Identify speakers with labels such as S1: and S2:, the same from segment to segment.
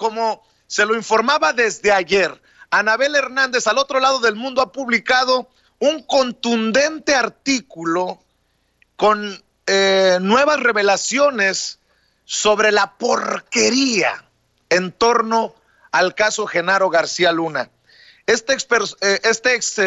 S1: como se lo informaba desde ayer, Anabel Hernández, al otro lado del mundo, ha publicado un contundente artículo con nuevas revelaciones sobre la porquería en torno al caso Genaro García Luna. Este ex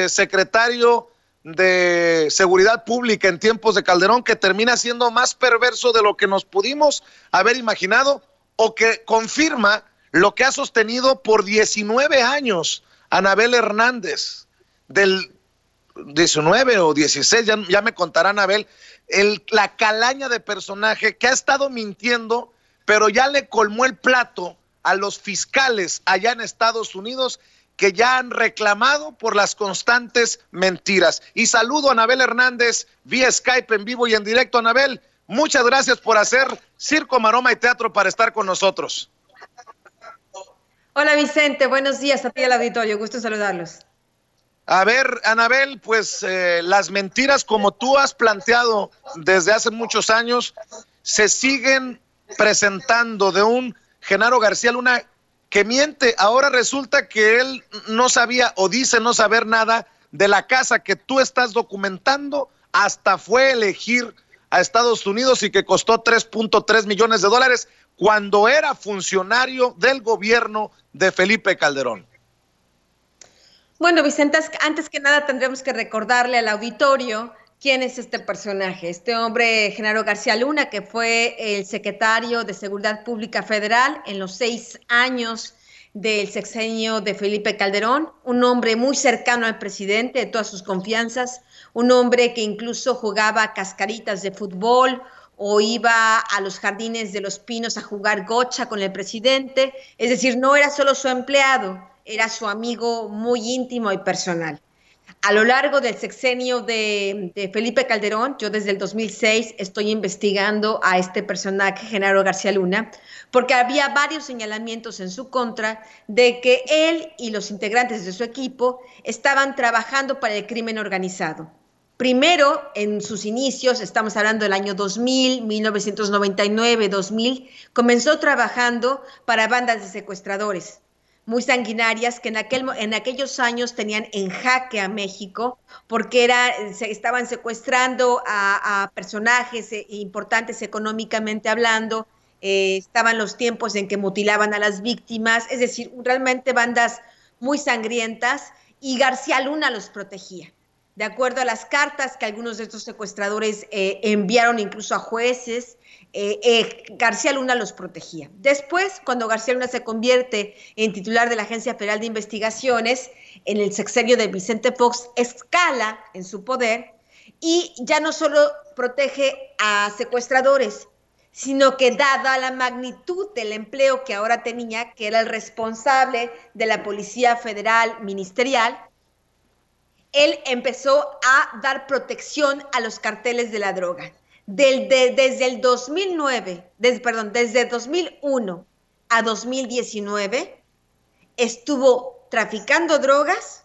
S1: secretario de Seguridad Pública en tiempos de Calderón, que termina siendo más perverso de lo que nos pudimos haber imaginado, o que confirma lo que ha sostenido por 19 años Anabel Hernández, del 19 o 16, ya me contará Anabel, la calaña de personaje que ha estado mintiendo, pero ya le colmó el plato a los fiscales allá en Estados Unidos, que ya han reclamado por las constantes mentiras. Y saludo a Anabel Hernández vía Skype en vivo y en directo. Anabel, muchas gracias por hacer circo, maroma y teatro para estar con nosotros.
S2: Hola Vicente, buenos días a ti al auditorio, gusto saludarlos.
S1: A ver, Anabel, pues las mentiras, como tú has planteado desde hace muchos años, se siguen presentando de un Genaro García Luna que miente. Ahora resulta que él no sabía o dice no saber nada de la casa que tú estás documentando, hasta fue elegir a Estados Unidos y que costó 3.3 millones de dólares cuando era funcionario del gobierno de Felipe Calderón.
S2: Bueno, Vicente, antes que nada tendremos que recordarle al auditorio quién es este personaje, este hombre Genaro García Luna, que fue el secretario de Seguridad Pública Federal en los 6 años del sexenio de Felipe Calderón, un hombre muy cercano al presidente, de todas sus confianzas, un hombre que incluso jugaba cascaritas de fútbol o iba a los jardines de Los Pinos a jugar gocha con el presidente, es decir, no era solo su empleado, era su amigo muy íntimo y personal. A lo largo del sexenio de Felipe Calderón, yo desde el 2006 estoy investigando a este personaje, Genaro García Luna, porque había varios señalamientos en su contra de que él y los integrantes de su equipo estaban trabajando para el crimen organizado. Primero, en sus inicios, estamos hablando del año 2000, 1999, 2000, comenzó trabajando para bandas de secuestradores muy sanguinarias que en aquellos años tenían en jaque a México porque estaban secuestrando a personajes importantes económicamente hablando, estaban los tiempos en que mutilaban a las víctimas, es decir, realmente bandas muy sangrientas, y García Luna los protegía. De acuerdo a las cartas que algunos de estos secuestradores enviaron incluso a jueces, García Luna los protegía. Después, cuando García Luna se convierte en titular de la Agencia Federal de Investigaciones, en el sexenio de Vicente Fox, escala en su poder y ya no solo protege a secuestradores, sino que dada la magnitud del empleo que ahora tenía, que era el responsable de la Policía Federal Ministerial, él empezó a dar protección a los carteles de la droga. Desde el 2001 a 2019 estuvo traficando drogas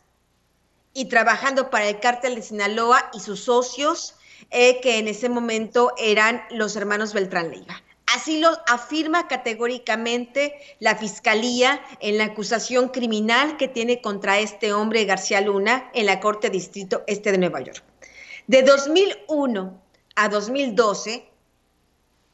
S2: y trabajando para el cártel de Sinaloa y sus socios, que en ese momento eran los hermanos Beltrán Leiva. Así lo afirma categóricamente la Fiscalía en la acusación criminal que tiene contra este hombre García Luna en la Corte Distrito Este de Nueva York. De 2001 a 2012,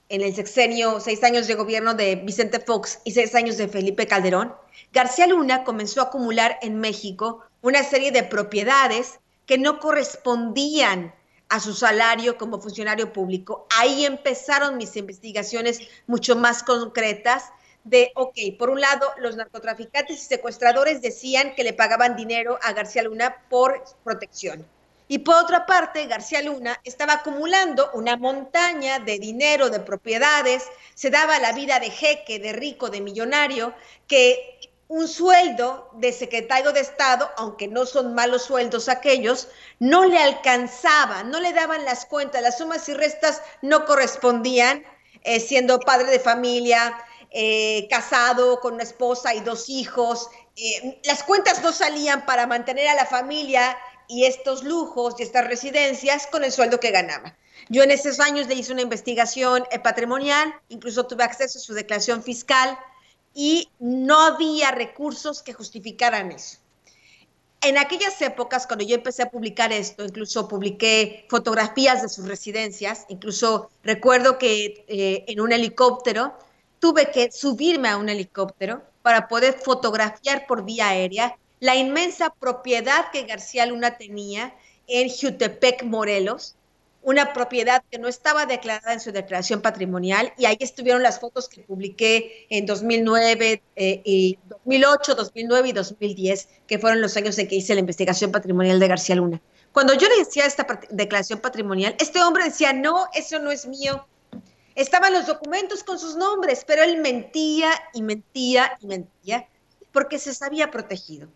S2: en el sexenio, 6 años de gobierno de Vicente Fox y 6 años de Felipe Calderón, García Luna comenzó a acumular en México una serie de propiedades que no correspondían a su salario como funcionario público. Ahí empezaron mis investigaciones mucho más concretas de, por un lado, los narcotraficantes y secuestradores decían que le pagaban dinero a García Luna por protección. Y por otra parte, García Luna estaba acumulando una montaña de dinero, de propiedades, se daba la vida de jeque, de rico, de millonario, que un sueldo de secretario de Estado, aunque no son malos sueldos aquellos, no le alcanzaba, no le daban las cuentas, las sumas y restas no correspondían, siendo padre de familia, casado con una esposa y 2 hijos, las cuentas no salían para mantener a la familia y estos lujos y estas residencias con el sueldo que ganaba. Yo en esos años le hice una investigación patrimonial, incluso tuve acceso a su declaración fiscal, y no había recursos que justificaran eso. En aquellas épocas, cuando yo empecé a publicar esto, incluso publiqué fotografías de sus residencias, incluso recuerdo que en un helicóptero tuve que subirme a un helicóptero para poder fotografiar por vía aérea la inmensa propiedad que García Luna tenía en Jutepec, Morelos, una propiedad que no estaba declarada en su declaración patrimonial, y ahí estuvieron las fotos que publiqué en 2009, y 2008, 2009 y 2010, que fueron los años en que hice la investigación patrimonial de García Luna. Cuando yo le decía esta declaración patrimonial, este hombre decía, no, eso no es mío. Estaban los documentos con sus nombres, pero él mentía y mentía y mentía porque se sabía protegido.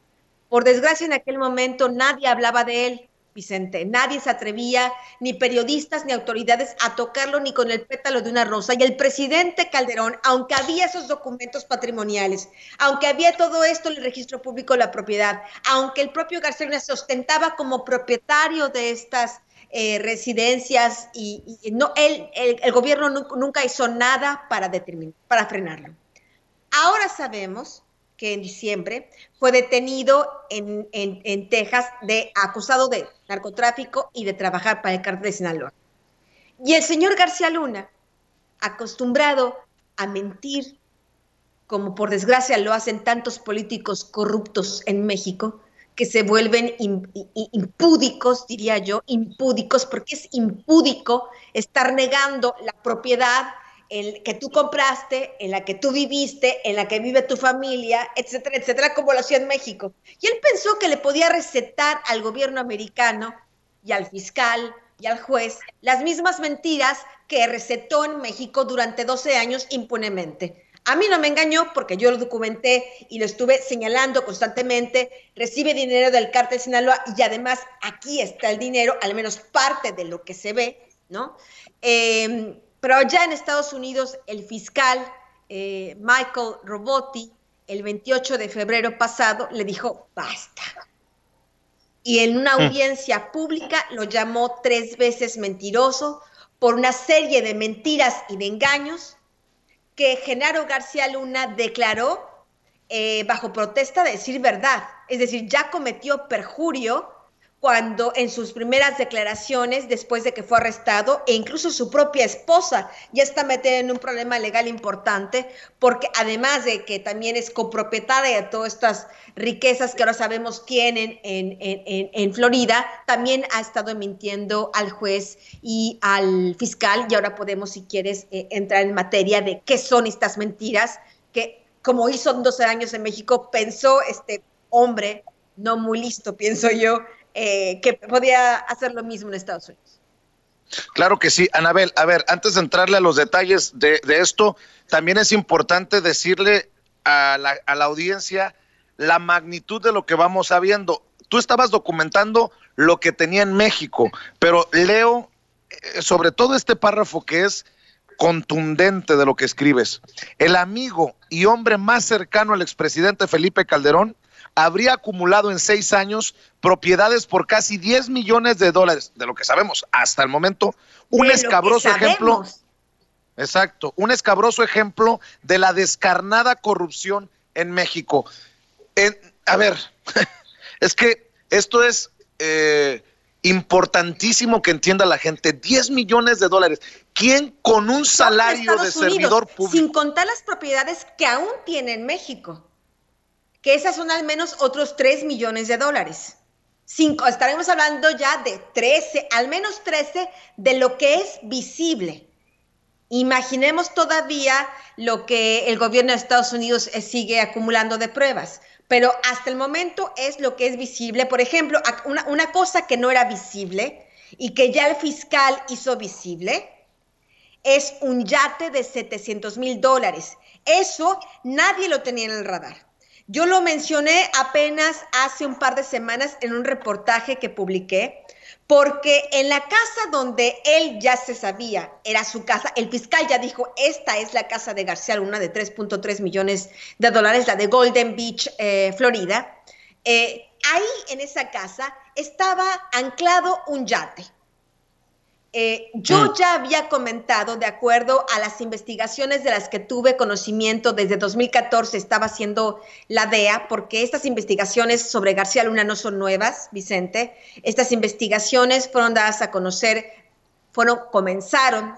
S2: Por desgracia, en aquel momento nadie hablaba de él, Vicente. Nadie se atrevía, ni periodistas ni autoridades, a tocarlo ni con el pétalo de una rosa. Y el presidente Calderón, aunque había esos documentos patrimoniales, aunque había todo esto en el registro público de la propiedad, aunque el propio García Luna se ostentaba como propietario de estas residencias, y no, el gobierno nunca hizo nada para frenarlo. Ahora sabemos que en diciembre fue detenido en Texas, acusado de narcotráfico y de trabajar para el cártel de Sinaloa. Y el señor García Luna, acostumbrado a mentir, como por desgracia lo hacen tantos políticos corruptos en México, que se vuelven impúdicos, diría yo, impúdicos, porque es impúdico estar negando la propiedad que tú compraste, en la que tú viviste, en la que vive tu familia, etcétera, etcétera, como lo hacía en México. Y él pensó que le podía recetar al gobierno americano y al fiscal y al juez las mismas mentiras que recetó en México durante 12 años impunemente. A mí no me engañó, porque yo lo documenté y lo estuve señalando constantemente. Recibe dinero del cártel de Sinaloa, y además aquí está el dinero, al menos parte de lo que se ve, ¿no? Pero allá en Estados Unidos, el fiscal Michael Robotti, el 28 de febrero pasado, le dijo, basta. Y en una audiencia pública lo llamó 3 veces mentiroso por una serie de mentiras y de engaños que Genaro García Luna declaró bajo protesta de decir verdad. Es decir, ya cometió perjurio cuando en sus primeras declaraciones, después de que fue arrestado, e incluso su propia esposa ya está metida en un problema legal importante, porque además de que también es copropietaria de todas estas riquezas que ahora sabemos tienen en Florida, también ha estado mintiendo al juez y al fiscal, y ahora podemos, si quieres, entrar en materia de qué son estas mentiras, que como hizo 12 años en México, pensó este hombre, no muy listo, pienso yo, que podía hacer lo mismo en Estados Unidos.
S1: Claro que sí, Anabel. A ver, antes de entrarle a los detalles de esto, también es importante decirle a la audiencia la magnitud de lo que vamos sabiendo. Tú estabas documentando lo que tenía en México, pero leo sobre todo este párrafo que es contundente de lo que escribes. El amigo y hombre más cercano al expresidente Felipe Calderón habría acumulado en 6 años propiedades por casi $10 millones, de lo que sabemos hasta el momento. Un escabroso ejemplo. Exacto, un escabroso ejemplo de la descarnada corrupción en México. A ver, es que esto es importantísimo que entienda la gente. $10 millones. ¿Quién con un salario de servidor público?
S2: Sin contar las propiedades que aún tiene en México, que esas son al menos otros $3 millones. Estaremos hablando ya de 13, al menos 13 de lo que es visible. Imaginemos todavía lo que el gobierno de Estados Unidos sigue acumulando de pruebas, pero hasta el momento es lo que es visible. Por ejemplo, una cosa que no era visible y que ya el fiscal hizo visible es un yate de $700,000. Eso nadie lo tenía en el radar. Yo lo mencioné apenas hace un par de semanas en un reportaje que publiqué, porque en la casa donde él ya se sabía, era su casa, el fiscal ya dijo, esta es la casa de García Luna de $3.3 millones, la de Golden Beach, Florida. Ahí en esa casa estaba anclado un yate. Yo ya había comentado, de acuerdo a las investigaciones de las que tuve conocimiento desde 2014, estaba haciendo la DEA, porque estas investigaciones sobre García Luna no son nuevas, Vicente. Estas investigaciones fueron dadas a conocer, comenzaron,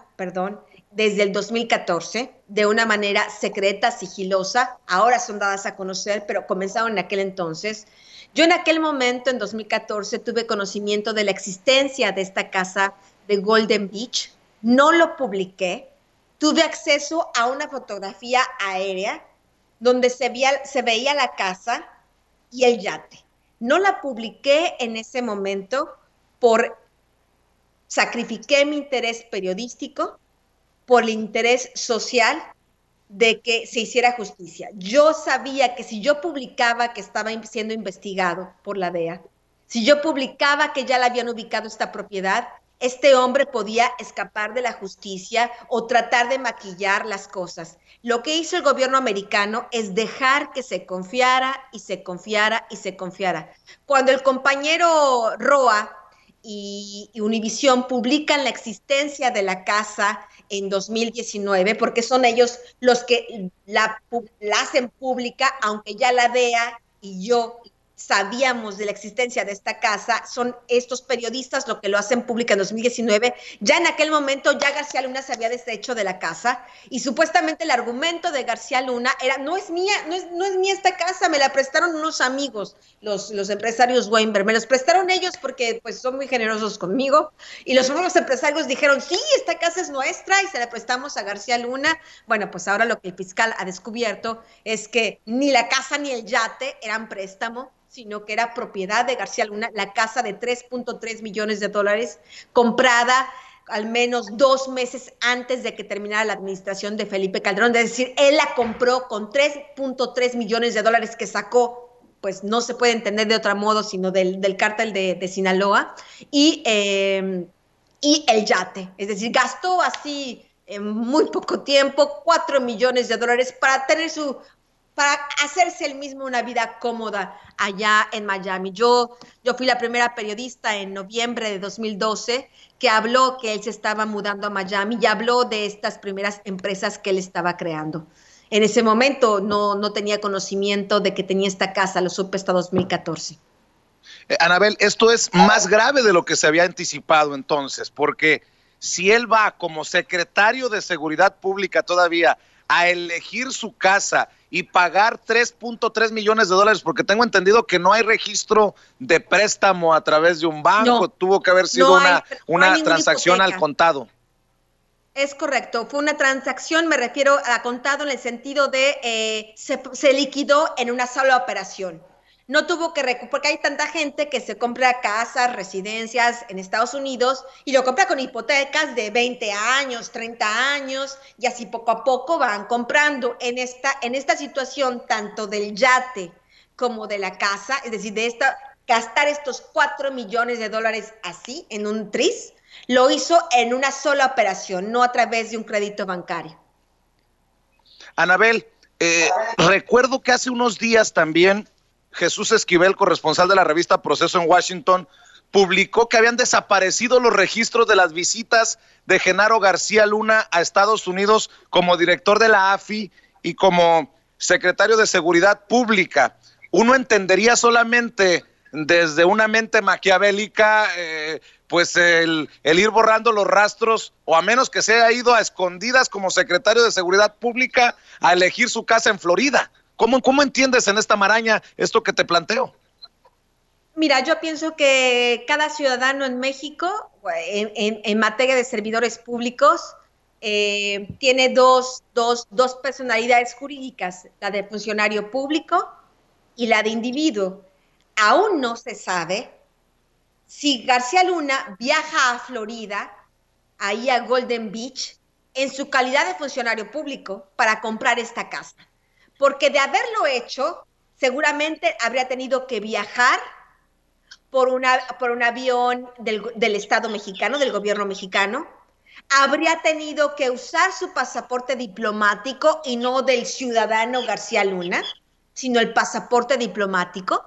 S2: desde el 2014, de una manera secreta, sigilosa. Ahora son dadas a conocer, pero comenzaron en aquel entonces. Yo en aquel momento, en 2014, tuve conocimiento de la existencia de esta casa de Golden Beach, no lo publiqué, tuve acceso a una fotografía aérea donde se veía la casa y el yate. No la publiqué en ese momento sacrifiqué mi interés periodístico por el interés social de que se hiciera justicia. Yo sabía que si yo publicaba que estaba siendo investigado por la DEA, si yo publicaba que ya le habían ubicado esta propiedad, este hombre podía escapar de la justicia o tratar de maquillar las cosas. Lo que hizo el gobierno americano es dejar que se confiara y se confiara y se confiara. Cuando el compañero Roa y Univisión publican la existencia de la casa en 2019, porque son ellos los que la hacen pública, aunque ya la DEA y yo sabíamos de la existencia de esta casa, son estos periodistas los que lo hacen pública en 2019. Ya en aquel momento ya García Luna se había deshecho de la casa y supuestamente el argumento de García Luna era, no es mía esta casa, me la prestaron unos amigos, los empresarios Weinberg, me los prestaron ellos porque pues son muy generosos conmigo, y los otros empresarios dijeron, sí, esta casa es nuestra y se la prestamos a García Luna. Bueno, pues ahora lo que el fiscal ha descubierto es que ni la casa ni el yate eran préstamo, sino que era propiedad de García Luna, la casa de $3.3 millones, comprada al menos 2 meses antes de que terminara la administración de Felipe Calderón. Es decir, él la compró con $3.3 millones que sacó, pues no se puede entender de otro modo, sino del cártel de Sinaloa, y el yate. Es decir, gastó así en muy poco tiempo $4 millones para hacerse él mismo una vida cómoda allá en Miami. Yo fui la primera periodista en noviembre de 2012 que habló que él se estaba mudando a Miami y habló de estas primeras empresas que él estaba creando. En ese momento no tenía conocimiento de que tenía esta casa, lo supe hasta 2014.
S1: Anabel, esto es más grave de lo que se había anticipado entonces, porque si él va como secretario de Seguridad Pública todavía a elegir su casa y pagar $3.3 millones, porque tengo entendido que no hay registro de préstamo a través de un banco, tuvo que haber sido una transacción hipoteca al contado.
S2: Es correcto, fue una transacción, me refiero a contado en el sentido de se liquidó en una sola operación. No tuvo que porque hay tanta gente que se compra casas, residencias en Estados Unidos y lo compra con hipotecas de 20 años, 30 años, y así poco a poco van comprando. En esta situación, tanto del yate como de la casa, es decir, gastar estos $4 millones así en un tris, lo hizo en una sola operación, no a través de un crédito bancario.
S1: Anabel, recuerdo que hace unos días también Jesús Esquivel, corresponsal de la revista Proceso en Washington, publicó que habían desaparecido los registros de las visitas de Genaro García Luna a Estados Unidos como director de la AFI y como secretario de Seguridad Pública. Uno entendería solamente desde una mente maquiavélica, pues el ir borrando los rastros, o a menos que se haya ido a escondidas como secretario de Seguridad Pública a elegir su casa en Florida. ¿Cómo entiendes en esta maraña esto que te planteo?
S2: Mira, yo pienso que cada ciudadano en México, en materia de servidores públicos, tiene dos personalidades jurídicas, la de funcionario público y la de individuo. Aún no se sabe si García Luna viaja a Florida, ahí a Golden Beach, en su calidad de funcionario público para comprar esta casa. Porque de haberlo hecho, seguramente habría tenido que viajar por un avión del Estado mexicano, del gobierno mexicano, habría tenido que usar su pasaporte diplomático y no del ciudadano García Luna, sino el pasaporte diplomático,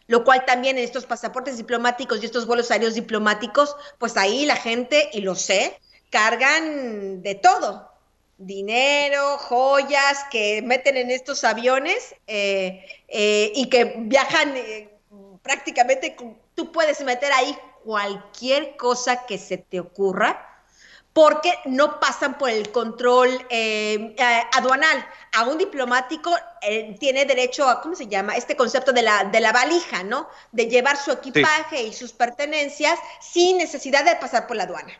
S2: lo cual también en estos pasaportes diplomáticos y estos vuelos aéreos diplomáticos, pues ahí la gente, y lo sé, cargan de todo, dinero, joyas que meten en estos aviones y que viajan prácticamente, tú puedes meter ahí cualquier cosa que se te ocurra, porque no pasan por el control aduanal. A un diplomático tiene derecho a, ¿cómo se llama? Este concepto de la valija, ¿no? De llevar su equipaje y sus pertenencias sin necesidad de pasar por la aduana.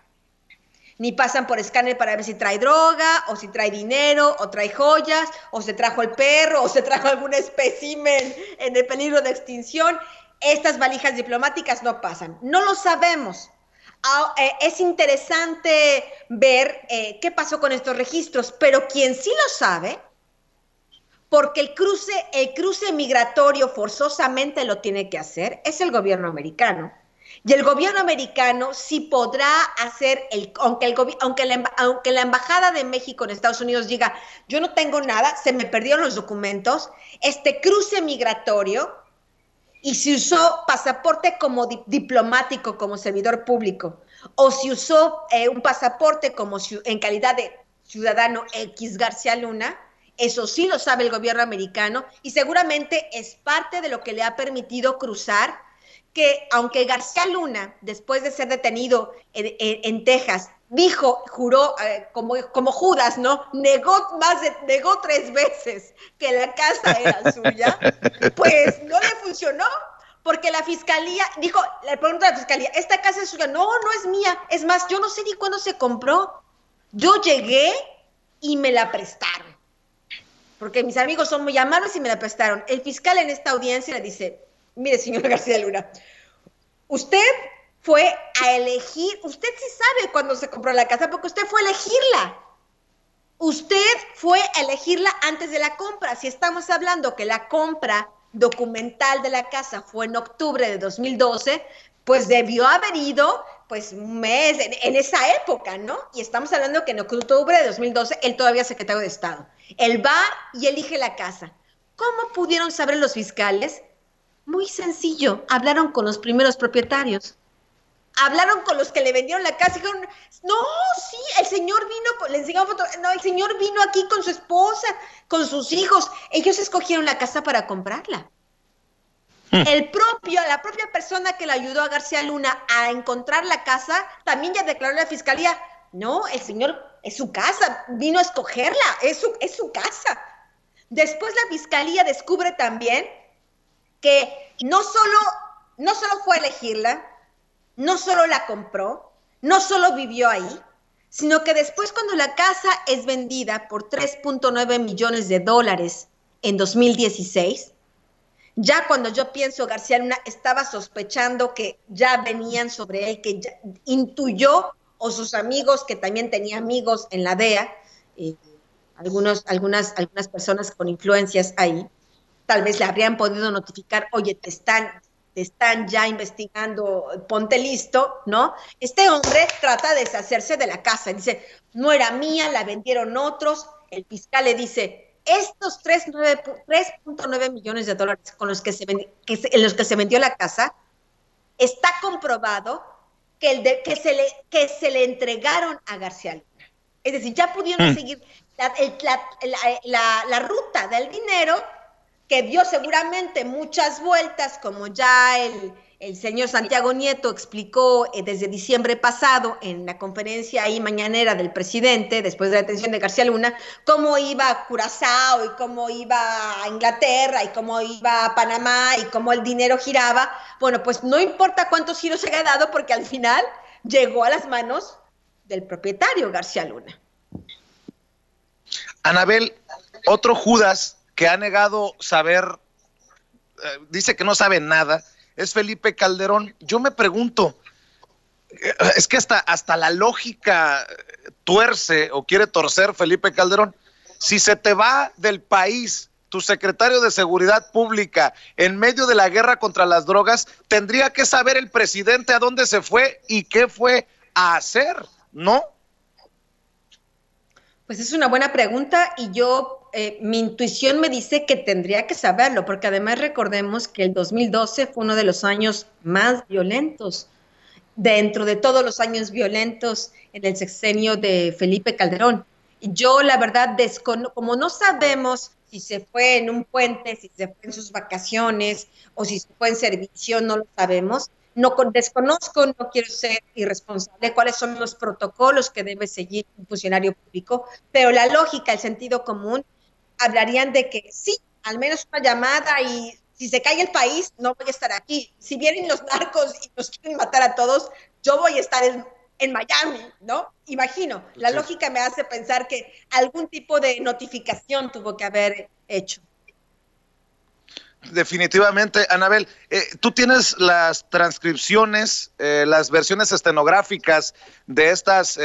S2: Ni pasan por escáner para ver si trae droga, o si trae dinero, o trae joyas, o se trajo el perro, o se trajo algún espécimen en el peligro de extinción. Estas valijas diplomáticas no pasan. No lo sabemos. Es interesante ver qué pasó con estos registros, pero quien sí lo sabe, porque el cruce migratorio forzosamente lo tiene que hacer, es el gobierno americano. Y el gobierno americano sí podrá hacer, aunque la Embajada de México en Estados Unidos diga, yo no tengo nada, se me perdieron los documentos, este cruce migratorio, y si usó pasaporte como diplomático, como servidor público, o si usó un pasaporte como en calidad de ciudadano X García Luna, eso sí lo sabe el gobierno americano y seguramente es parte de lo que le ha permitido cruzar, que aunque García Luna, después de ser detenido en Texas, juró como Judas, ¿no? Negó 3 veces que la casa era suya, pues no le funcionó, porque la fiscalía dijo, le pregunta a la fiscalía, ¿esta casa es suya? No, no es mía. Es más, yo no sé ni cuándo se compró. Yo llegué y me la prestaron, porque mis amigos son muy amables y me la prestaron. El fiscal en esta audiencia le dice, mire, señor García Luna, usted fue a elegir, usted sí sabe cuándo se compró la casa, porque usted fue a elegirla. Usted fue a elegirla antes de la compra. Si estamos hablando que la compra documental de la casa fue en octubre de 2012, pues debió haber ido pues un mes en esa época, ¿no? Y estamos hablando que en octubre de 2012 él todavía es secretario de Estado. Él va y elige la casa. ¿Cómo pudieron saber los fiscales? Muy sencillo, hablaron con los primeros propietarios. Hablaron con los que le vendieron la casa y dijeron, no, sí, el señor vino, le enseñaron fotos, no, el señor vino aquí con su esposa, con sus hijos, ellos escogieron la casa para comprarla. La propia persona que le ayudó a García Luna a encontrar la casa, también ya declaró a la fiscalía, no, el señor, es su casa, vino a escogerla, es su casa. Después la fiscalía descubre también que no solo fue a elegirla, no solo la compró, no solo vivió ahí, sino que después cuando la casa es vendida por $3.9 millones en 2016, ya cuando yo pienso García Luna estaba sospechando que ya venían sobre él, que ya intuyó, o sus amigos, que también tenía amigos en la DEA, algunas personas con influencias ahí, tal vez le habrían podido notificar, oye, te están ya investigando, ponte listo, ¿no? Este hombre trata de deshacerse de la casa, dice, no era mía, la vendieron otros, el fiscal le dice, estos $3.9 millones con los que se vendió la casa, está comprobado que se le entregaron a García Luna. Es decir, ya pudieron seguir la ruta del dinero, que dio seguramente muchas vueltas, como ya el señor Santiago Nieto explicó desde diciembre pasado en la conferencia ahí mañanera del presidente, después de la detención de García Luna, cómo iba a Curazao y cómo iba a Inglaterra y cómo iba a Panamá y cómo el dinero giraba. Bueno, pues no importa cuántos giros se haya dado, porque al final llegó a las manos del propietario García Luna.
S1: Anabel, otro Judas que ha negado saber, dice que no sabe nada, es Felipe Calderón. Yo me pregunto, es que hasta la lógica tuerce o quiere torcer Felipe Calderón. Si se te va del país tu secretario de Seguridad Pública en medio de la guerra contra las drogas, tendría que saber el presidente a dónde se fue y qué fue a hacer, ¿no?
S2: Pues es una buena pregunta y yo mi intuición me dice que tendría que saberlo, porque además recordemos que el 2012 fue uno de los años más violentos dentro de todos los años violentos en el sexenio de Felipe Calderón. Yo, la verdad, como no sabemos si se fue en un puente, si se fue en sus vacaciones o si se fue en servicio, no lo sabemos. No desconozco, no quiero ser irresponsable, cuáles son los protocolos que debe seguir un funcionario público, pero la lógica, el sentido común, hablarían de que sí, al menos una llamada y si se cae el país, no voy a estar aquí. Si vienen los narcos y nos quieren matar a todos, yo voy a estar en Miami, ¿no? Imagino. La lógica me hace pensar que algún tipo de notificación tuvo que haber hecho.
S1: Definitivamente, Anabel, tú tienes las transcripciones, las versiones estenográficas de estas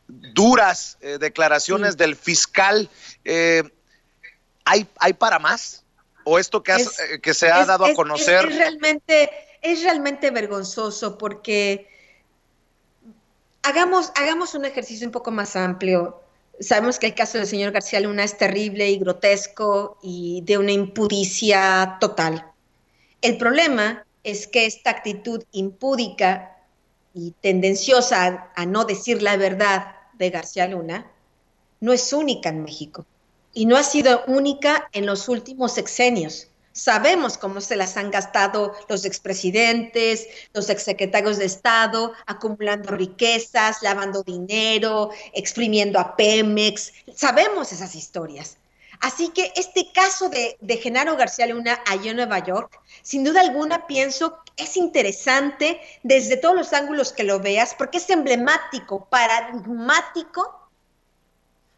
S1: duras declaraciones del fiscal. ¿Hay para más? ¿O esto que se ha dado a conocer?
S2: Es realmente vergonzoso porque hagamos un ejercicio un poco más amplio. Sabemos que el caso del señor García Luna es terrible y grotesco y de una impudicia total. El problema es que esta actitud impúdica y tendenciosa a no decir la verdad de García Luna no es única en México. Y no ha sido única en los últimos sexenios. Sabemos cómo se las han gastado los expresidentes, los exsecretarios de Estado, acumulando riquezas, lavando dinero, exprimiendo a Pemex. Sabemos esas historias. Así que este caso de Genaro García Luna allá en Nueva York, sin duda alguna pienso es interesante desde todos los ángulos que lo veas, porque es emblemático, paradigmático,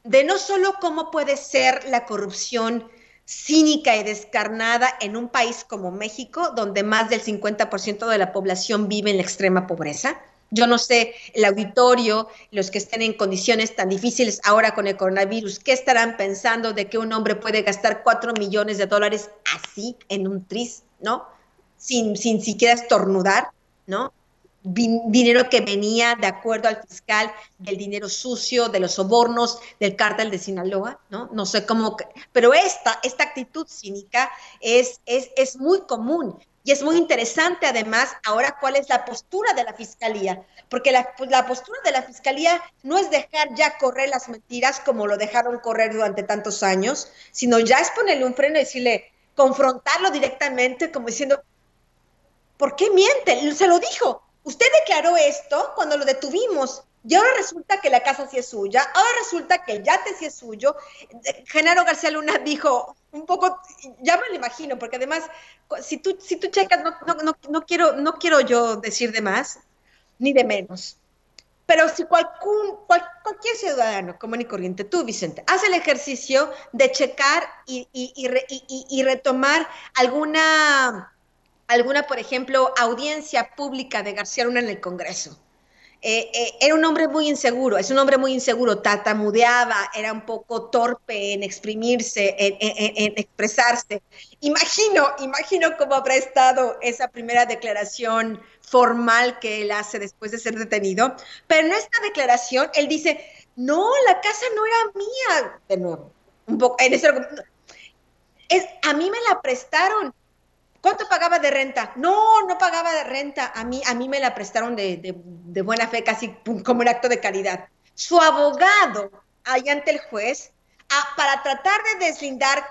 S2: de no solo cómo puede ser la corrupción cínica y descarnada en un país como México, donde más del 50% de la población vive en la extrema pobreza. Yo no sé, el auditorio, los que estén en condiciones tan difíciles ahora con el coronavirus, ¿qué estarán pensando de que un hombre puede gastar $4 millones así en un tris, ¿no? Sin siquiera estornudar, ¿no? Dinero que venía, de acuerdo al fiscal, del dinero sucio, de los sobornos, del cártel de Sinaloa, ¿no? No sé cómo, pero esta actitud cínica es muy común y es muy interesante además ahora cuál es la postura de la fiscalía, porque la postura de la fiscalía no es dejar ya correr las mentiras como lo dejaron correr durante tantos años, sino ya es ponerle un freno y decirle, confrontarlo directamente como diciendo, ¿por qué miente? Se lo dijo. Usted declaró esto cuando lo detuvimos y ahora resulta que la casa sí es suya, ahora resulta que el yate sí es suyo. Genaro García Luna dijo un poco, ya me lo imagino, porque además, si tú checas, no quiero yo decir de más ni de menos. Pero si cualquier ciudadano común y corriente, tú, Vicente, haz el ejercicio de checar y retomar alguna, por ejemplo, audiencia pública de García Luna en el Congreso. Era un hombre muy inseguro, es un hombre muy inseguro, tartamudeaba, era un poco torpe en exprimirse, en expresarse. Imagino cómo habrá estado esa primera declaración formal que él hace después de ser detenido, pero en esta declaración él dice, no, la casa no era mía, de nuevo, un poco, a mí me la prestaron. ¿Cuánto pagaba de renta? No pagaba de renta. A mí me la prestaron de buena fe, casi como un acto de caridad. Su abogado, ahí ante el juez, para tratar de deslindar,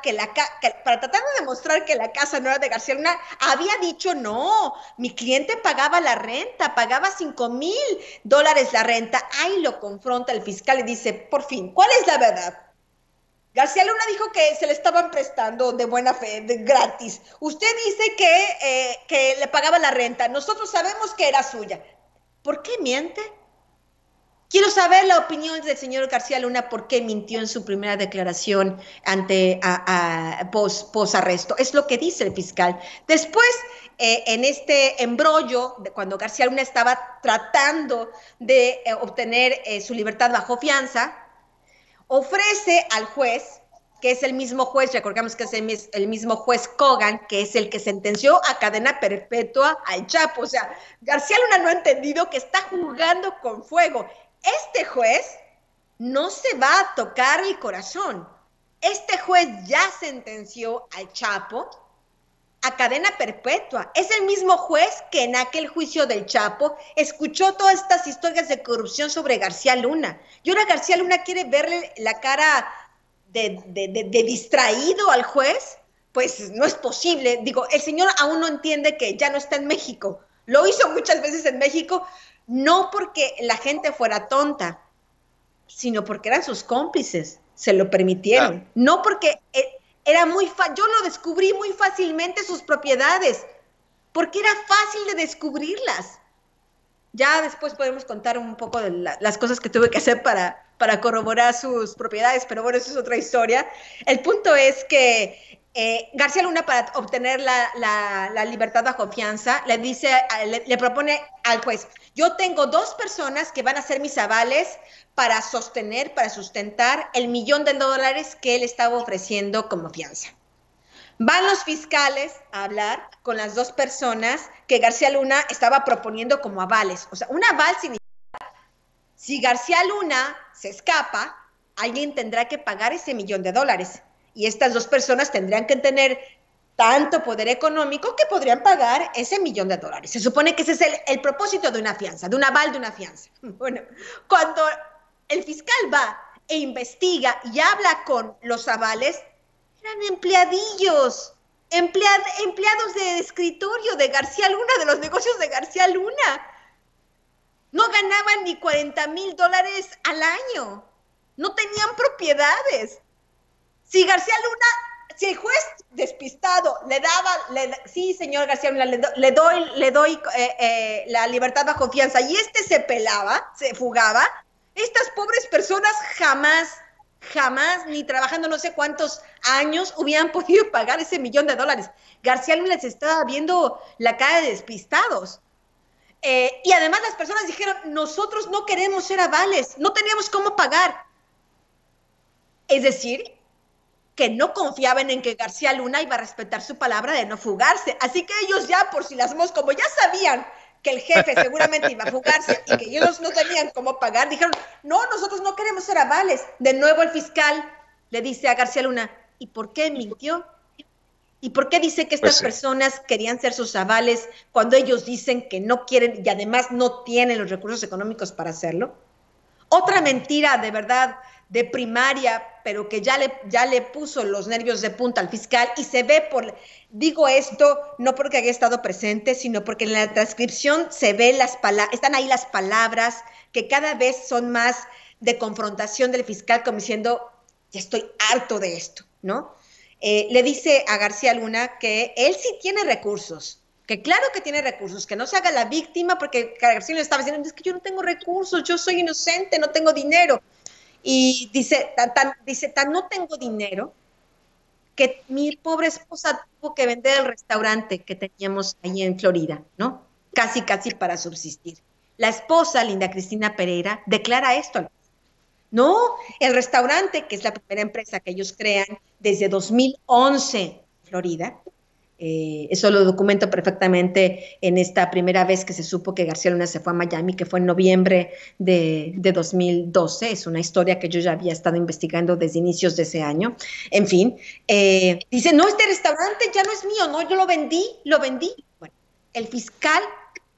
S2: para tratar de demostrar que la casa no era de García Luna, había dicho, no, mi cliente pagaba la renta, pagaba $5,000 la renta. Ahí lo confronta el fiscal y dice, por fin, ¿cuál es la verdad? García Luna dijo que se le estaban prestando de buena fe, de gratis. Usted dice que le pagaba la renta. Nosotros sabemos que era suya. ¿Por qué miente? Quiero saber la opinión del señor García Luna por qué mintió en su primera declaración ante pos arresto. Es lo que dice el fiscal. Después, en este embrollo, cuando García Luna estaba tratando de obtener su libertad bajo fianza, ofrece al juez, que es el mismo juez, recordamos que es el mismo juez Kogan, que es el que sentenció a cadena perpetua al Chapo. O sea, García Luna no ha entendido que está jugando con fuego. Este juez no se va a tocar el corazón. Este juez ya sentenció al Chapo a cadena perpetua. Es el mismo juez que en aquel juicio del Chapo escuchó todas estas historias de corrupción sobre García Luna. Y ahora García Luna quiere verle la cara de distraído al juez. Pues no es posible. Digo, el señor aún no entiende que ya no está en México. Lo hizo muchas veces en México, no porque la gente fuera tonta, sino porque eran sus cómplices, se lo permitieron. Claro. No porque era muy fácil, yo lo descubrí muy fácilmente sus propiedades, porque era fácil de descubrirlas. Ya después podemos contar un poco de las cosas que tuve que hacer para corroborar sus propiedades, pero bueno, eso es otra historia. El punto es que García Luna, para obtener la libertad bajo fianza, le propone al juez: yo tengo 2 personas que van a ser mis avales para sostener, para sustentar el $1,000,000 que él estaba ofreciendo como fianza. Van los fiscales a hablar con las 2 personas que García Luna estaba proponiendo como avales. O sea, un aval significa, si García Luna se escapa, alguien tendrá que pagar ese $1,000,000. Y estas 2 personas tendrían que tener tanto poder económico que podrían pagar ese $1,000,000. Se supone que ese es el propósito de una fianza, de un aval de una fianza. Bueno, cuando el fiscal va e investiga y habla con los avales, eran empleadillos, empleados de escritorio de García Luna, de los negocios de García Luna. No ganaban ni $40,000 al año. No tenían propiedades. Si García Luna, si el juez despistado le daba, sí, señor García Luna, le doy la libertad bajo fianza, y se pelaba, se fugaba, estas pobres personas jamás, ni trabajando no sé cuántos años, hubieran podido pagar ese $1,000,000. García Luna les estaba viendo la cara de despistados. Y además las personas dijeron: nosotros no queremos ser avales, no teníamos cómo pagar. Es decir, que no confiaban en que García Luna iba a respetar su palabra de no fugarse. Así que ellos ya, por si las moscas, como ya sabían que el jefe seguramente iba a fugarse y que ellos no tenían cómo pagar, dijeron: no, nosotros no queremos ser avales. De nuevo el fiscal le dice a García Luna: ¿y por qué mintió? ¿Y por qué dice que estas personas querían ser sus avales cuando ellos dicen que no quieren y además no tienen los recursos económicos para hacerlo? Otra mentira, de verdad, de primaria, pero que ya le puso los nervios de punta al fiscal, y se ve digo esto no porque haya estado presente, sino porque en la transcripción se ve están ahí las palabras que cada vez son más de confrontación del fiscal, como diciendo: ya estoy harto de esto, ¿no? Le dice a García Luna que él sí tiene recursos, que claro que tiene recursos, que no se haga la víctima, porque García Luna estaba diciendo: es que yo no tengo recursos, yo soy inocente, no tengo dinero. Y dice, tan no tengo dinero que mi pobre esposa tuvo que vender el restaurante que teníamos ahí en Florida, ¿no? Casi para subsistir. La esposa, Linda Cristina Pereira, declara esto: no, el restaurante, que es la primera empresa que ellos crean desde 2011 en Florida, eso lo documento perfectamente en esta primera vez que se supo que García Luna se fue a Miami, que fue en noviembre de 2012. Es una historia que yo ya había estado investigando desde inicios de ese año. En fin, dice: no, este restaurante ya no es mío, no, yo lo vendí. Bueno, el fiscal,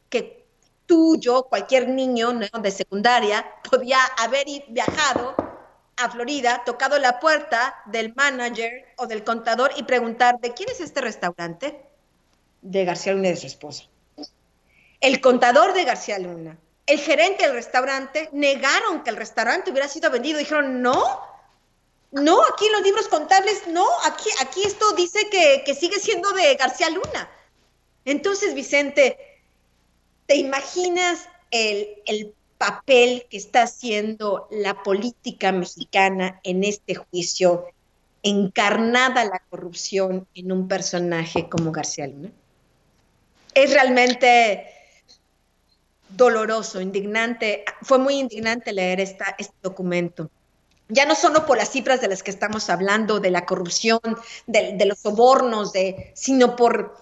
S2: que tú, yo, cualquier niño, ¿no?, de secundaria podía haber viajado a Florida, tocado la puerta del manager o del contador y preguntar: ¿de quién es este restaurante? De García Luna y de su esposa. El contador de García Luna, el gerente del restaurante, negaron que el restaurante hubiera sido vendido. Dijeron: no, aquí en los libros contables, no, aquí esto dice que sigue siendo de García Luna. Entonces, Vicente, ¿te imaginas el papel que está haciendo la política mexicana en este juicio, encarnada la corrupción en un personaje como García Luna? Es realmente doloroso, indignante. Fue muy indignante leer este documento. Ya no solo por las cifras de las que estamos hablando, de la corrupción, de los sobornos, sino por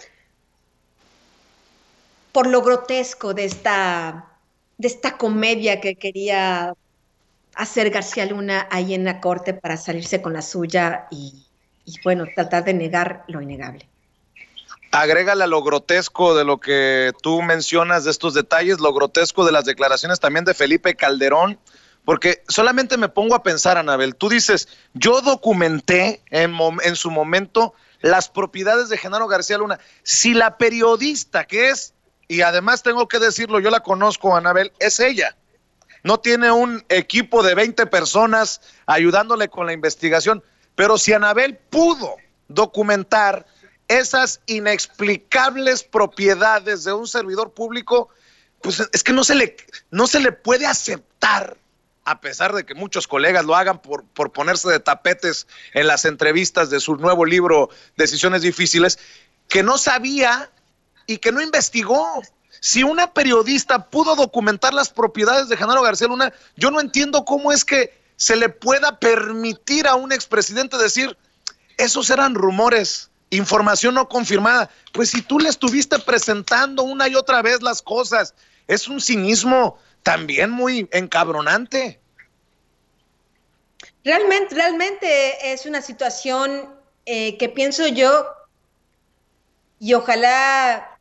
S2: lo grotesco de esta comedia que quería hacer García Luna ahí en la corte para salirse con la suya y bueno, tratar de negar lo innegable.
S1: Agrégale a lo grotesco de lo que tú mencionas de estos detalles, lo grotesco de las declaraciones también de Felipe Calderón, porque solamente me pongo a pensar, Anabel, tú dices, yo documenté en su momento las propiedades de Genaro García Luna. Si la periodista que es, y además tengo que decirlo, yo la conozco, Anabel, es ella. No tiene un equipo de 20 personas ayudándole con la investigación, pero si Anabel pudo documentar esas inexplicables propiedades de un servidor público, pues es que no se le puede aceptar, a pesar de que muchos colegas lo hagan por ponerse de tapetes en las entrevistas de su nuevo libro Decisiones Difíciles, que no sabía y que no investigó. Si una periodista pudo documentar las propiedades de Genaro García Luna, yo no entiendo cómo es que se le pueda permitir a un expresidente decir, esos eran rumores, información no confirmada. Pues si tú le estuviste presentando una y otra vez las cosas, es un cinismo también muy encabronante.
S2: Realmente es una situación que pienso yo, y ojalá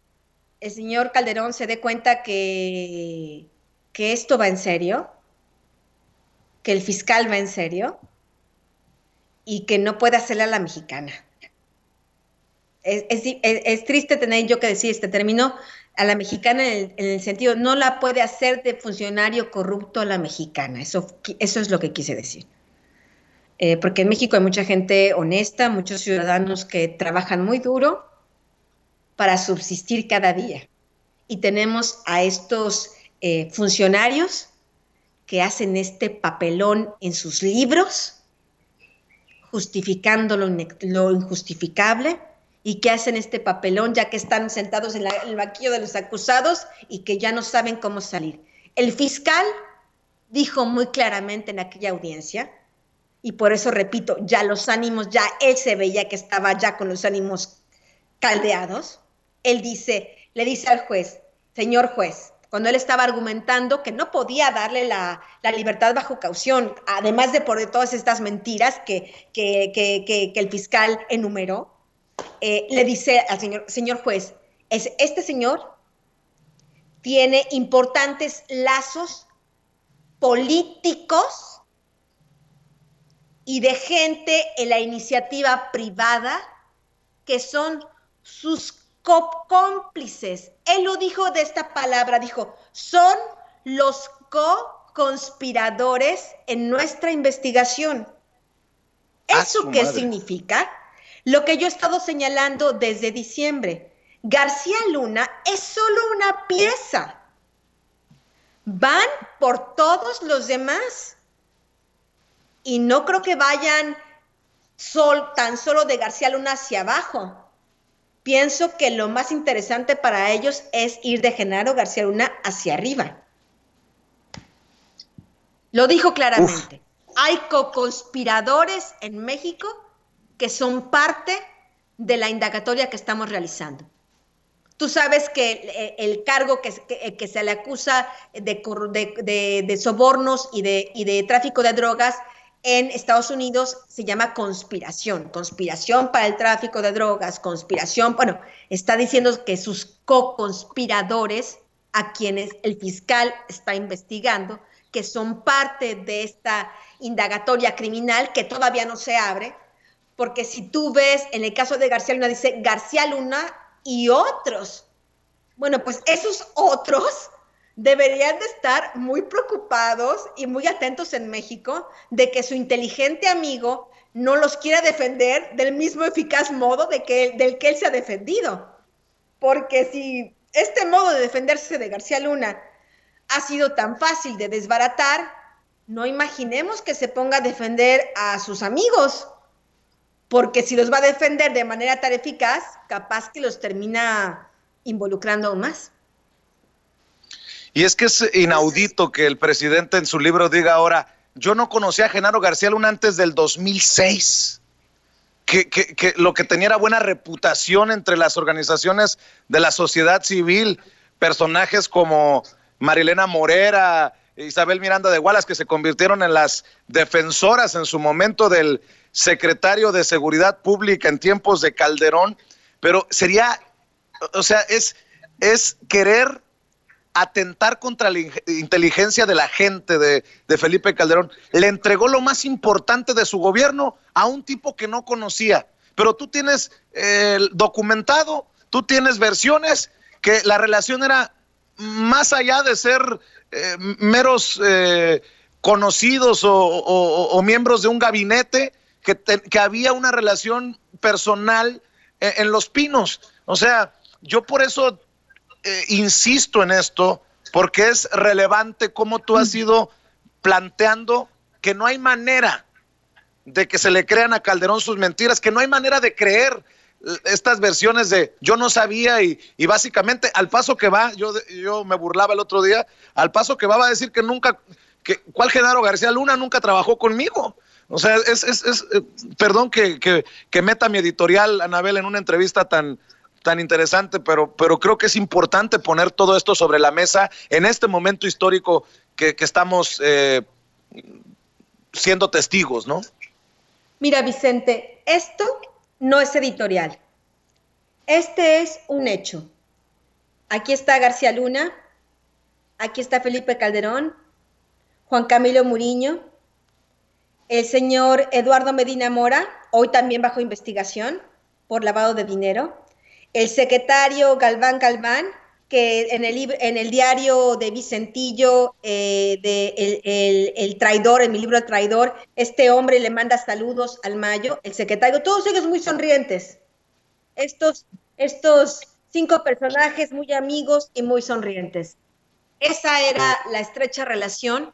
S2: el señor Calderón se dé cuenta que esto va en serio, que el fiscal va en serio y que no puede hacerle a la mexicana. Es triste tener yo que decir este término, a la mexicana en el sentido, no la puede hacer de funcionario corrupto a la mexicana. Eso es lo que quise decir. Porque en México hay mucha gente honesta, muchos ciudadanos que trabajan muy duro para subsistir cada día. Y tenemos a estos funcionarios que hacen este papelón en sus libros, justificando lo injustificable, y que hacen este papelón ya que están sentados en el banquillo de los acusados y que ya no saben cómo salir. El fiscal dijo muy claramente en aquella audiencia, y por eso repito, ya los ánimos, ya él se veía que estaba ya con los ánimos caldeados. Él le dice al juez, señor juez, cuando él estaba argumentando que no podía darle la libertad bajo caución, además de por todas estas mentiras que el fiscal enumeró, le dice al señor juez, este señor tiene importantes lazos políticos y de gente en la iniciativa privada que son sus cómplices. Él lo dijo de esta palabra, dijo, son los co-conspiradores en nuestra investigación. ¿Eso qué significa? Lo que yo he estado señalando desde diciembre. García Luna es solo una pieza. Van por todos los demás. Y no creo que vayan tan solo de García Luna hacia abajo. Pienso que lo más interesante para ellos es ir de Genaro García Luna hacia arriba. Lo dijo claramente. Hay co-conspiradores en México que son parte de la indagatoria que estamos realizando. Tú sabes que el cargo que se le acusa de sobornos y de tráfico de drogas en Estados Unidos se llama conspiración para el tráfico de drogas, bueno, está diciendo que sus co-conspiradores, a quienes el fiscal está investigando, que son parte de esta indagatoria criminal que todavía no se abre, porque si tú ves, en el caso de García Luna, dice García Luna y otros. Bueno, pues esos otros deberían de estar muy preocupados y muy atentos en México de que su inteligente amigo no los quiera defender del mismo eficaz modo del que él se ha defendido. Porque si este modo de defenderse de García Luna ha sido tan fácil de desbaratar, no imaginemos que se ponga a defender a sus amigos, porque si los va a defender de manera tan eficaz, capaz que los termina involucrando aún más.
S1: Y es que es inaudito que el presidente en su libro diga ahora, yo no conocía a Genaro García Luna antes del 2006, que lo que tenía era buena reputación entre las organizaciones de la sociedad civil, personajes como Marilena Morera, Isabel Miranda de Wallace, que se convirtieron en las defensoras en su momento del secretario de Seguridad Pública en tiempos de Calderón, pero sería, o sea, es querer atentar contra la inteligencia de la gente de Felipe Calderón. Le entregó lo más importante de su gobierno a un tipo que no conocía. Pero tú tienes documentado, tú tienes versiones que la relación era más allá de ser meros conocidos o miembros de un gabinete, que había una relación personal en Los Pinos. O sea, yo por eso insisto en esto, porque es relevante cómo tú has ido planteando que no hay manera de que se le crean a Calderón sus mentiras, que no hay manera de creer estas versiones de yo no sabía y básicamente al paso que va, yo me burlaba el otro día, al paso que va a decir que nunca, ¿cuál Genaro García Luna nunca trabajó conmigo? O sea, perdón que meta mi editorial, Anabel, en una entrevista tan interesante, pero creo que es importante poner todo esto sobre la mesa en este momento histórico que estamos siendo testigos, ¿no?
S2: Mira, Vicente, esto no es editorial. Este es un hecho. Aquí está García Luna, aquí está Felipe Calderón, Juan Camilo Muriño, el señor Eduardo Medina Mora, hoy también bajo investigación por lavado de dinero, el secretario Galván Galván, que en el diario de Vicentillo, el traidor, en mi libro El Traidor, este hombre le manda saludos al Mayo, el secretario, todos ellos muy sonrientes. Estos 5 personajes muy amigos y muy sonrientes. Esa era la estrecha relación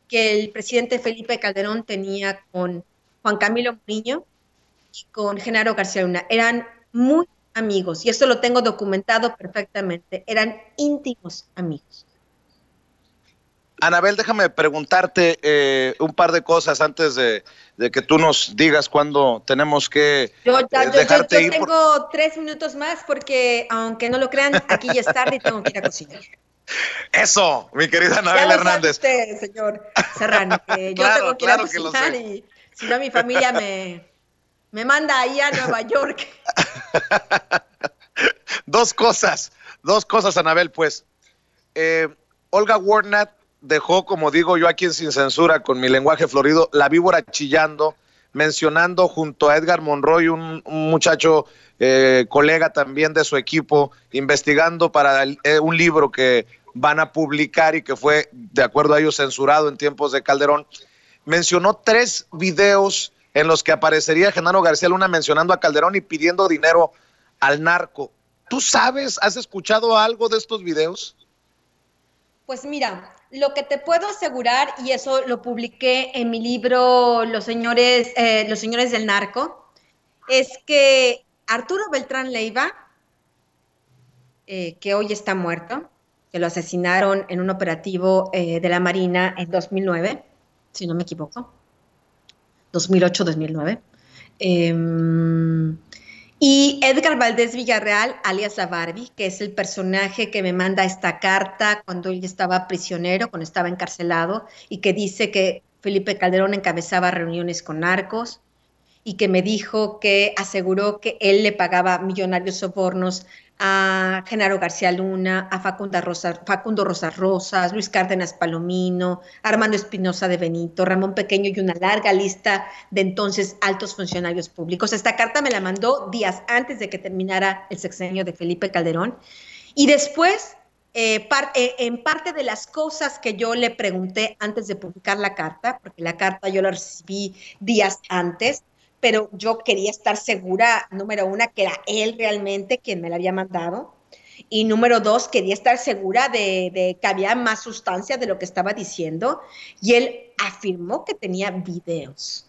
S2: que el presidente Felipe Calderón tenía con Juan Camilo Muriño y con Genaro García Luna. Eran muy amigos, y esto lo tengo documentado perfectamente, eran íntimos amigos.
S1: Anabel, déjame preguntarte un par de cosas antes de que tú nos digas cuándo tenemos que dejarte ir.
S2: Yo tengo 3 minutos más porque, aunque no lo crean, aquí ya es tarde y tengo que ir a cocinar.
S1: Eso, mi querida Anabel Hernández.
S2: Ya usted, señor Serrano, que yo tengo que ir a cocinar y si no mi familia me manda ahí a Nueva York.
S1: Dos cosas, Anabel, pues. Olga Warnat dejó, como digo yo aquí en Sin Censura, con mi lenguaje florido, la víbora chillando, mencionando junto a Edgar Monroy, un muchacho colega también de su equipo, investigando para un libro que van a publicar y que fue, de acuerdo a ellos, censurado en tiempos de Calderón. Mencionó 3 videos en los que aparecería Genaro García Luna mencionando a Calderón y pidiendo dinero al narco. ¿Tú sabes, has escuchado algo de estos videos?
S2: Pues mira, lo que te puedo asegurar, y eso lo publiqué en mi libro Los señores del narco, es que Arturo Beltrán Leiva, que hoy está muerto, que lo asesinaron en un operativo de la Marina en 2009, si no me equivoco, 2008-2009, y Edgar Valdés Villarreal, alias La Barbie, que es el personaje que me manda esta carta cuando él estaba prisionero, cuando estaba encarcelado, y que dice que Felipe Calderón encabezaba reuniones con narcos, y que me dijo que aseguró que él le pagaba millonarios sobornos a Genaro García Luna, a Facundo Rosas Rosas, Luis Cárdenas Palomino, Armando Espinosa de Benito, Ramón Pequeño y una larga lista de entonces altos funcionarios públicos. Esta carta me la mandó días antes de que terminara el sexenio de Felipe Calderón. Y después, en parte de las cosas que yo le pregunté antes de publicar la carta, porque la carta yo la recibí días antes, pero yo quería estar segura, número 1, que era él realmente quien me la había mandado, y número 2, quería estar segura de que había más sustancia de lo que estaba diciendo, y él afirmó que tenía videos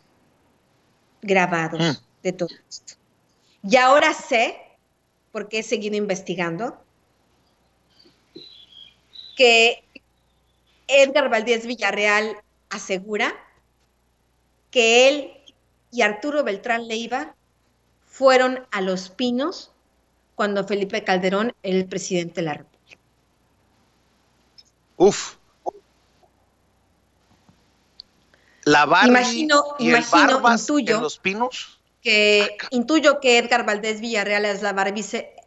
S2: grabados de todo esto. Y ahora sé, porque he seguido investigando, que Edgar Valdés Villarreal asegura que él y Arturo Beltrán Leiva fueron a Los Pinos cuando Felipe Calderón era el presidente de la República.
S1: Uf. la Barbie y el Barbas
S2: intuyo,
S1: en Los Pinos.
S2: Intuyo que Edgar Valdés Villarreal es la Barbie,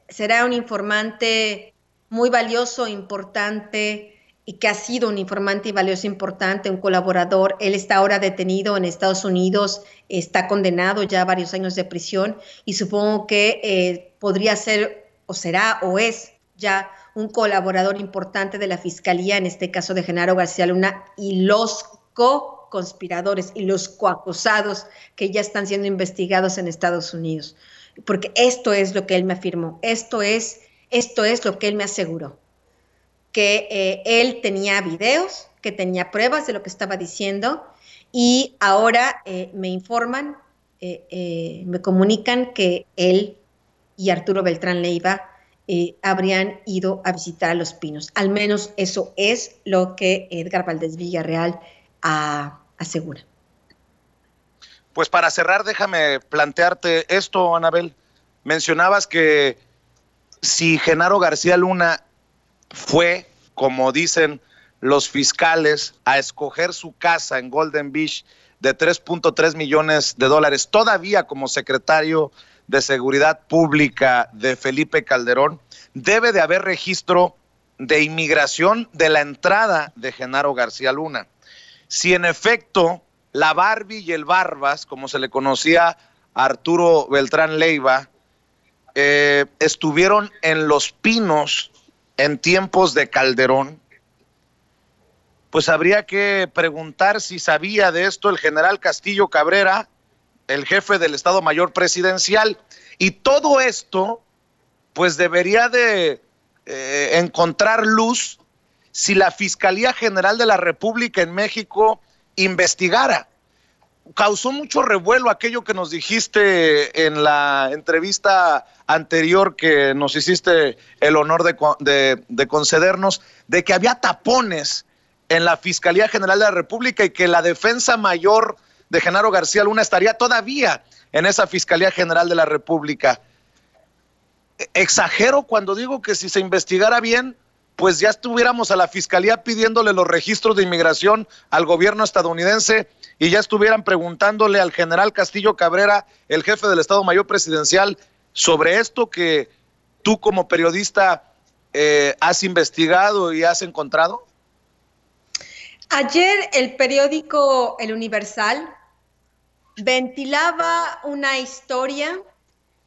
S2: será un informante muy valioso, importante, y que ha sido un informante y valioso importante, un colaborador. Él está ahora detenido en Estados Unidos, está condenado ya a varios años de prisión, y supongo que podría ser, o será, o es ya un colaborador importante de la Fiscalía, en este caso de Genaro García Luna, y los co-conspiradores y los coacusados que ya están siendo investigados en Estados Unidos. Porque esto es lo que él me afirmó, esto es lo que él me aseguró, que él tenía videos, que tenía pruebas de lo que estaba diciendo, y ahora me informan, me comunican que él y Arturo Beltrán Leiva habrían ido a visitar a Los Pinos. Al menos eso es lo que Edgar Valdés Villarreal asegura.
S1: Pues para cerrar, déjame plantearte esto, Anabel. Mencionabas que si Genaro García Luna fue, como dicen los fiscales, a escoger su casa en Golden Beach de $3.3 millones, todavía como secretario de Seguridad Pública de Felipe Calderón, debe de haber registro de inmigración de la entrada de Genaro García Luna. Si en efecto la Barbie y el Barbas, como se le conocía a Arturo Beltrán Leiva, estuvieron en Los Pinos en tiempos de Calderón, pues habría que preguntar si sabía de esto el general Castillo Cabrera, el jefe del Estado Mayor Presidencial. Y todo esto pues debería de encontrar luz si la Fiscalía General de la República en México investigara. Causó mucho revuelo aquello que nos dijiste en la entrevista anterior que nos hiciste el honor de concedernos, de que había tapones en la Fiscalía General de la República y que la defensa mayor de Genaro García Luna estaría todavía en esa Fiscalía General de la República. Exagero cuando digo que si se investigara bien, pues ya estuviéramos a la Fiscalía pidiéndole los registros de inmigración al gobierno estadounidense y ya estuvieran preguntándole al general Castillo Cabrera, el jefe del Estado Mayor Presidencial, sobre esto que tú como periodista has investigado y has encontrado.
S2: Ayer el periódico El Universal ventilaba una historia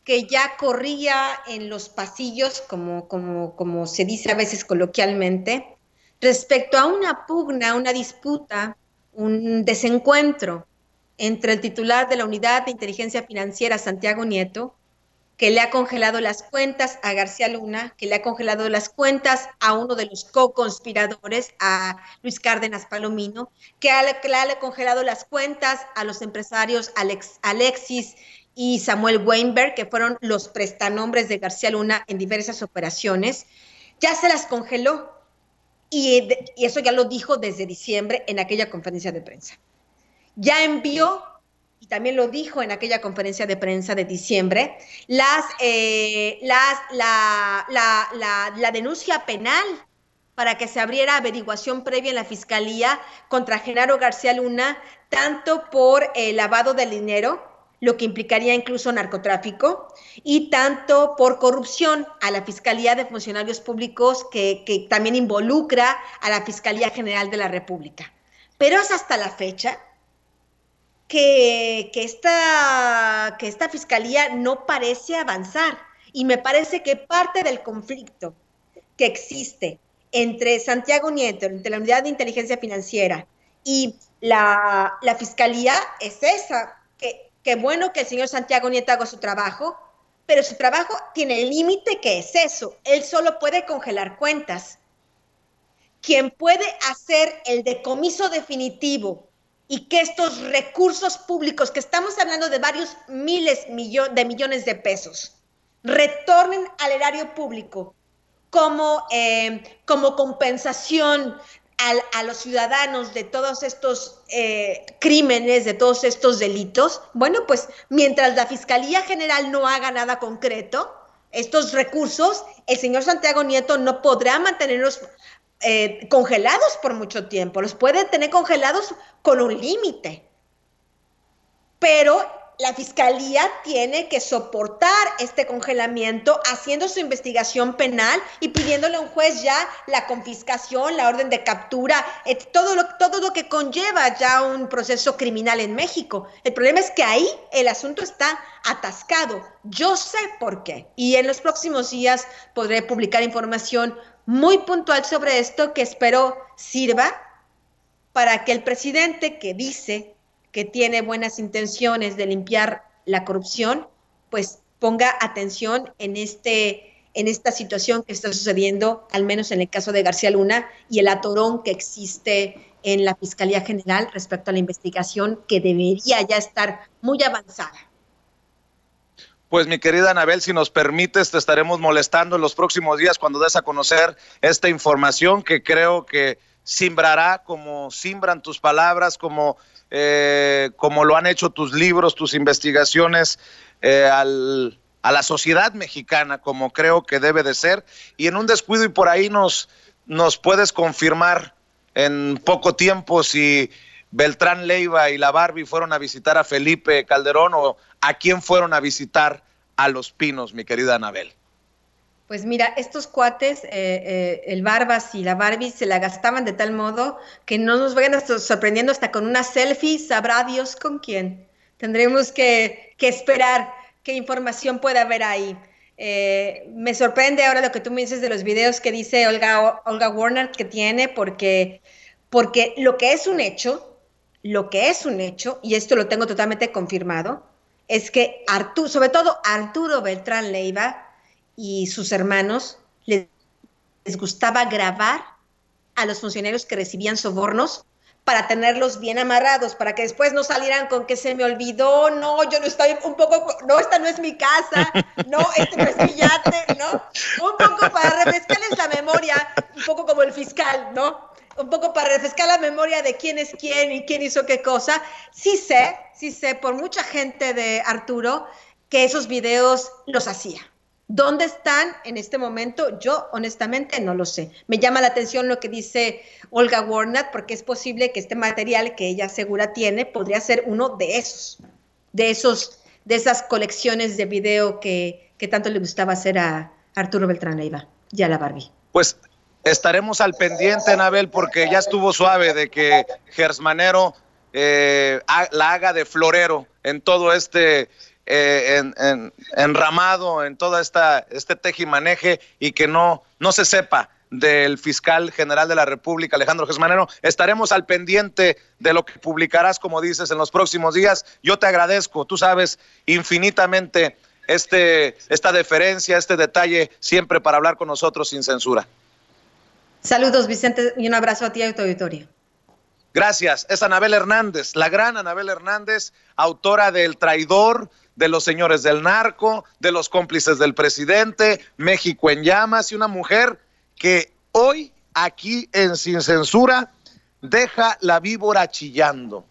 S2: que ya corría en los pasillos, como se dice a veces coloquialmente, respecto a una pugna, una disputa, un desencuentro entre el titular de la Unidad de Inteligencia Financiera, Santiago Nieto, que le ha congelado las cuentas a García Luna, que le ha congelado las cuentas a uno de los co-conspiradores, a Luis Cárdenas Palomino, que le ha congelado las cuentas a los empresarios Alexis y Samuel Weinberg, que fueron los prestanombres de García Luna en diversas operaciones. Ya se las congeló y eso ya lo dijo desde diciembre en aquella conferencia de prensa. Ya envió, y también lo dijo en aquella conferencia de prensa de diciembre, la denuncia penal para que se abriera averiguación previa en la Fiscalía contra Genaro García Luna, tanto por lavado de dinero, lo que implicaría incluso narcotráfico, y tanto por corrupción a la Fiscalía de Funcionarios Públicos, que también involucra a la Fiscalía General de la República. Pero es hasta la fecha que esta Fiscalía no parece avanzar, y me parece que parte del conflicto que existe entre Santiago Nieto, entre la Unidad de Inteligencia Financiera y la Fiscalía es esa, que bueno que el señor Santiago Nieto haga su trabajo, pero su trabajo tiene el límite que es eso. Él solo puede congelar cuentas. Quien puede hacer el decomiso definitivo y que estos recursos públicos, que estamos hablando de varios miles de millones de pesos, retornen al erario público como compensación a los ciudadanos de todos estos crímenes, de todos estos delitos, bueno, pues mientras la Fiscalía General no haga nada concreto, estos recursos, el señor Santiago Nieto no podrá mantenerlos congelados por mucho tiempo, los puede tener congelados con un límite. pero la fiscalía tiene que soportar este congelamiento, haciendo su investigación penal y pidiéndole a un juez ya la confiscación, la orden de captura, todo lo que conlleva ya un proceso criminal en México. El problema es que ahí el asunto está atascado. Yo sé por qué. Y en los próximos días podré publicar información muy puntual sobre esto que espero sirva para que el presidente, que dice que tiene buenas intenciones de limpiar la corrupción, pues ponga atención en esta situación que está sucediendo, al menos en el caso de García Luna, y el atorón que existe en la Fiscalía General respecto a la investigación, que debería ya estar muy avanzada.
S1: Pues mi querida Anabel, si nos permites, te estaremos molestando en los próximos días cuando des a conocer esta información que creo que simbrará como simbran tus palabras, como lo han hecho tus libros, tus investigaciones a la sociedad mexicana, como creo que debe de ser. Y en un descuido y por ahí nos puedes confirmar en poco tiempo si Beltrán Leiva y la Barbie fueron a visitar a Felipe Calderón o a quién fueron a visitar a Los Pinos, mi querida Anabel.
S2: Pues mira, estos cuates, el Barbas y la Barbie, se la gastaban de tal modo que no nos vayan sorprendiendo hasta con una selfie, sabrá Dios con quién. Tendremos que esperar qué información pueda haber ahí. Me sorprende ahora lo que tú me dices de los videos que dice Olga Warner que tiene, porque lo que es un hecho, y esto lo tengo totalmente confirmado, es que sobre todo Arturo Beltrán Leiva y sus hermanos les gustaba grabar a los funcionarios que recibían sobornos para tenerlos bien amarrados, para que después no salieran con que se me olvidó, no, yo no estoy no, esta no es mi casa, no, este no es mi yate, ¿no? Un poco para refrescarles la memoria, un poco como el fiscal, ¿no? Un poco para refrescar la memoria de quién es quién y quién hizo qué cosa. Sí sé por mucha gente de Arturo que esos videos los hacía. ¿Dónde están en este momento? Yo honestamente no lo sé. Me llama la atención lo que dice Olga Warner, porque es posible que este material que ella asegura tiene podría ser uno de esas colecciones de video que tanto le gustaba hacer a Arturo Beltrán Leiva y a la Barbie.
S1: Pues estaremos al pendiente, Anabel, porque ya estuvo suave de que Gersmanero la haga de florero en todo enramado en toda este tejimaneje y que no se sepa del fiscal general de la República, Alejandro Gersmanero. Estaremos al pendiente de lo que publicarás, como dices, en los próximos días. Yo te agradezco, tú sabes, infinitamente esta deferencia, este detalle, siempre para hablar con nosotros sin censura.
S2: Saludos, Vicente, y un abrazo a ti y a tu auditorio.
S1: Gracias. Es Anabel Hernández, la gran Anabel Hernández, autora de El Traidor, de Los Señores del Narco, de Los Cómplices del Presidente, México en Llamas, y una mujer que hoy aquí en Sin Censura deja la víbora chillando.